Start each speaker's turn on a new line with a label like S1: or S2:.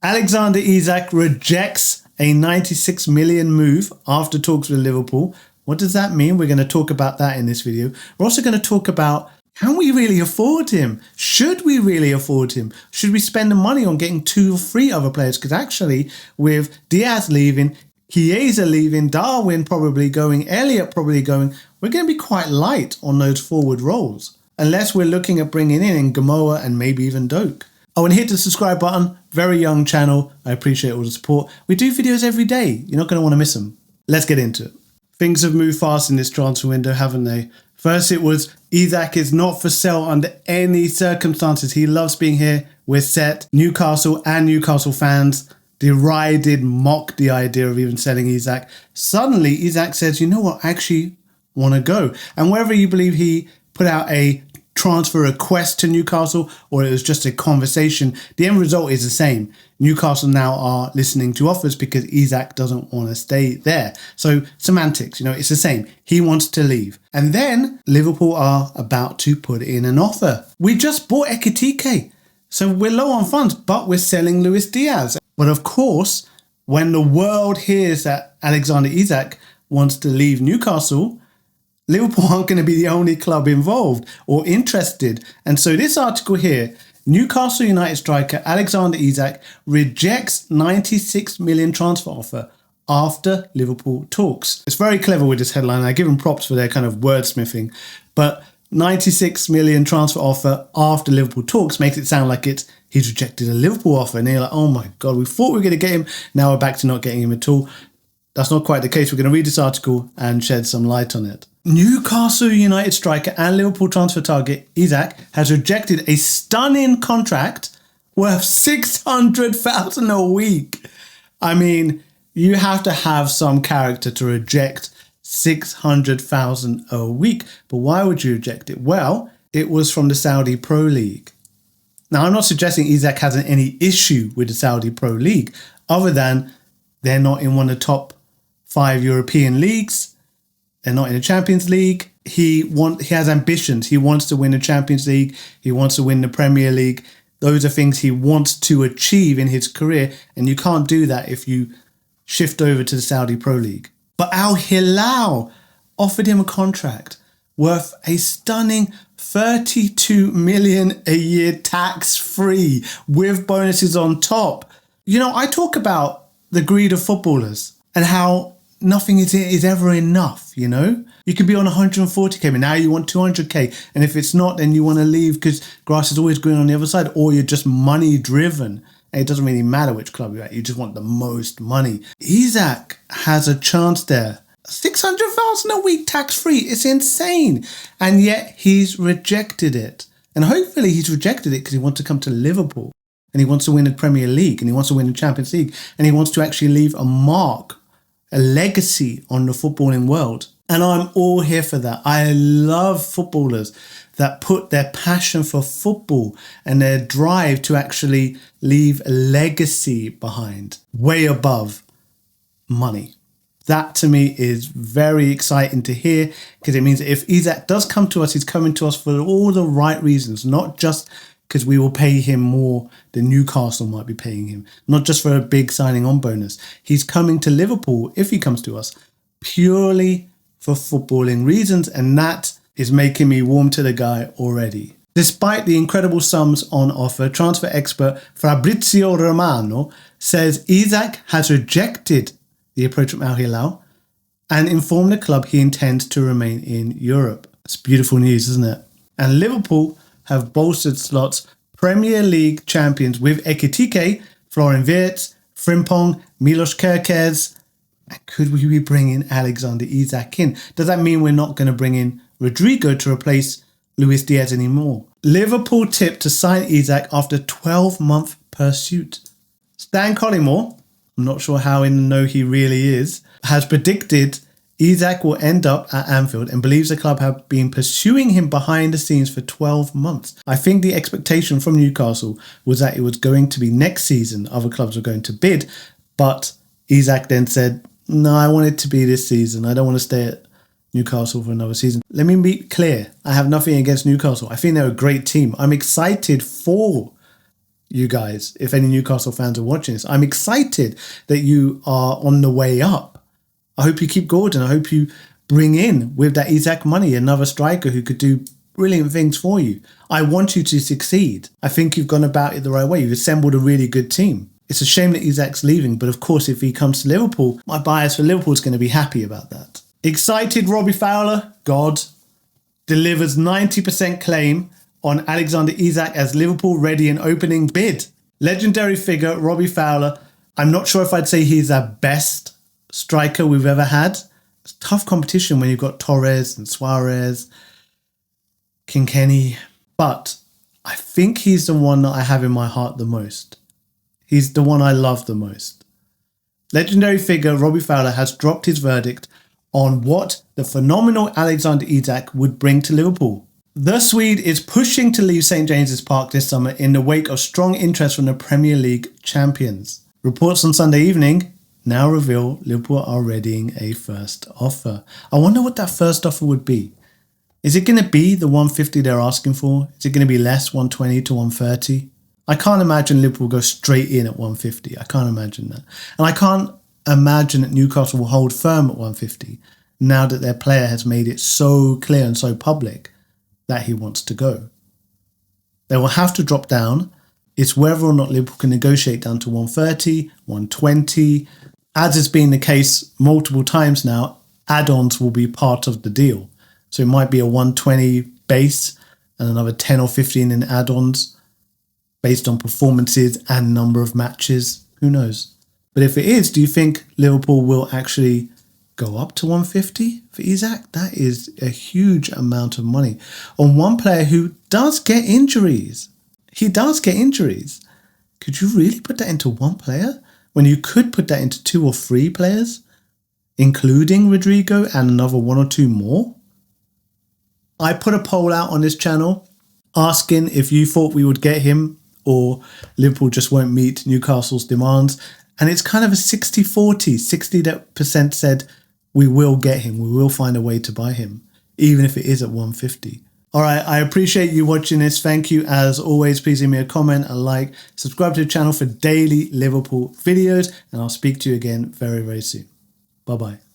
S1: Alexander Isak rejects a 96 million move after talks with Liverpool. What does that mean? We're going to talk about that in this video. We're also going to talk about, can we really afford him? Should we really afford him? Should we spend the money on getting 2 or 3 other players? Because actually, with Diaz leaving, Chiesa leaving, Darwin probably going, Elliott probably going, we're going to be quite light on those forward roles. Unless we're looking at bringing in Gamoa and maybe even Doak. Oh, and hit the subscribe button. Very young channel. I appreciate all the support. We do videos every day. You're not going to want to miss them. Let's get into it. Things have moved fast in this transfer window, haven't they? First it was, Isak is not for sale under any circumstances. He loves being here. We're set. Newcastle and Newcastle fans derided, mocked the idea of even selling Isak. Suddenly, Isak says, you know what, I actually want to go. And whether you believe he put out a transfer request to Newcastle or it was just a conversation, the end result is the same. Newcastle now are listening to offers because Isak doesn't want to stay there. So semantics, it's the same. He wants to leave. And then Liverpool are about to put in an offer. We just bought Ekitike. So we're low on funds, but we're selling Luis Diaz. But of course, when the world hears that Alexander Isak wants to leave Newcastle, Liverpool aren't going to be the only club involved or interested. And so this article here, Newcastle United striker Alexander Isak rejects 96 million transfer offer after Liverpool talks. It's very clever with this headline. I give them props for their kind of wordsmithing. But 96 million transfer offer after Liverpool talks makes it sound like he's rejected a Liverpool offer. And they're like, oh my God, we thought we were going to get him. Now we're back to not getting him at all. That's not quite the case. We're going to read this article and shed some light on it. Newcastle United striker and Liverpool transfer target Isak has rejected a stunning contract worth 600,000 a week. I mean, you have to have some character to reject 600,000 a week. But why would you reject it? Well, it was from the Saudi Pro League. Now, I'm not suggesting Isak has any issue with the Saudi Pro League other than they're not in one of the top 5 European leagues. They're not in the Champions League. He has ambitions. He wants to win the Champions League. He wants to win the Premier League. Those are things he wants to achieve in his career. And you can't do that if you shift over to the Saudi Pro League. But Al Hilal offered him a contract worth a stunning 32 million a year tax-free with bonuses on top. I talk about the greed of footballers and how nothing is ever enough, You could be on 140k, but now you want 200k. And if it's not, then you want to leave because grass is always green on the other side, or you're just money driven. And it doesn't really matter which club you're at. You just want the most money. Isak has a chance there. 600,000 a week tax-free. It's insane. And yet he's rejected it. And hopefully he's rejected it because he wants to come to Liverpool. And he wants to win the Premier League. And he wants to win the Champions League. And he wants to actually leave a mark, a legacy on the footballing world. And I'm all here for that. I love footballers that put their passion for football and their drive to actually leave a legacy behind, way above money. That to me is very exciting to hear because it means that if Isak does come to us, he's coming to us for all the right reasons, not just because we will pay him more than Newcastle might be paying him, not just for a big signing on bonus. He's coming to Liverpool, if he comes to us, purely for footballing reasons, and that is making me warm to the guy already. Despite the incredible sums on offer, transfer expert Fabrizio Romano says Isak has rejected the approach from Al Hilal and informed the club he intends to remain in Europe. It's beautiful news, isn't it? And Liverpool have bolstered slots Premier League champions with Ekitike, Florian Wirtz, Frimpong, Milos Kerkez. And could we be bringing Alexander Isak in? Does that mean we're not going to bring in Rodrigo to replace Luis Diaz anymore? Liverpool tipped to sign Isak after 12-month pursuit. Stan Collymore, I'm not sure how in the know he really is, has predicted Isak will end up at Anfield and believes the club have been pursuing him behind the scenes for 12 months. I think the expectation from Newcastle was that it was going to be next season. Other clubs were going to bid, but Isak then said, no, I want it to be this season. I don't want to stay at Newcastle for another season. Let me be clear. I have nothing against Newcastle. I think they're a great team. I'm excited for you guys, if any Newcastle fans are watching this. I'm excited that you are on the way up. I hope you keep Gordon. I hope you bring in, with that Isak money, another striker who could do brilliant things for you. I want you to succeed. I think you've gone about it the right way. You've assembled a really good team. It's a shame that Isak's leaving, but of course, if he comes to Liverpool, my bias for Liverpool is going to be happy about that. Excited Robbie Fowler, God, delivers 90% claim on Alexander Isak as Liverpool ready in opening bid. Legendary figure, Robbie Fowler. I'm not sure if I'd say he's our best striker we've ever had. It's tough competition when you've got Torres and Suarez, Kinkenny, but I think he's the one that I have in my heart the most. He's the one I love the most. Legendary figure Robbie Fowler has dropped his verdict on what the phenomenal Alexander Isak would bring to Liverpool. The Swede is pushing to leave St James's Park this summer in the wake of strong interest from the Premier League champions. Reports on Sunday evening now reveal Liverpool are readying a first offer. I wonder what that first offer would be. Is it going to be the 150 they're asking for? Is it going to be less, 120 to 130? I can't imagine Liverpool go straight in at 150. I can't imagine that. And I can't imagine that Newcastle will hold firm at 150 now that their player has made it so clear and so public that he wants to go. They will have to drop down. It's whether or not Liverpool can negotiate down to 130, 120. As has been the case multiple times now, add-ons will be part of the deal. So it might be a 120 base and another 10 or 15 in add-ons based on performances and number of matches. Who knows? But if it is, do you think Liverpool will actually go up to 150 for Isak? That is a huge amount of money on one player who does get injuries. He does get injuries. Could you really put that into one player when you could put that into 2 or 3 players, including Rodrigo and another 1 or 2 more? I put a poll out on this channel asking if you thought we would get him or Liverpool just won't meet Newcastle's demands. And it's kind of a 60-40. 60% said we will get him. We will find a way to buy him, even if it is at 150. All right, I appreciate you watching this. Thank you. As always, please leave me a comment, a like, subscribe to the channel for daily Liverpool videos, and I'll speak to you again very, very soon. Bye-bye.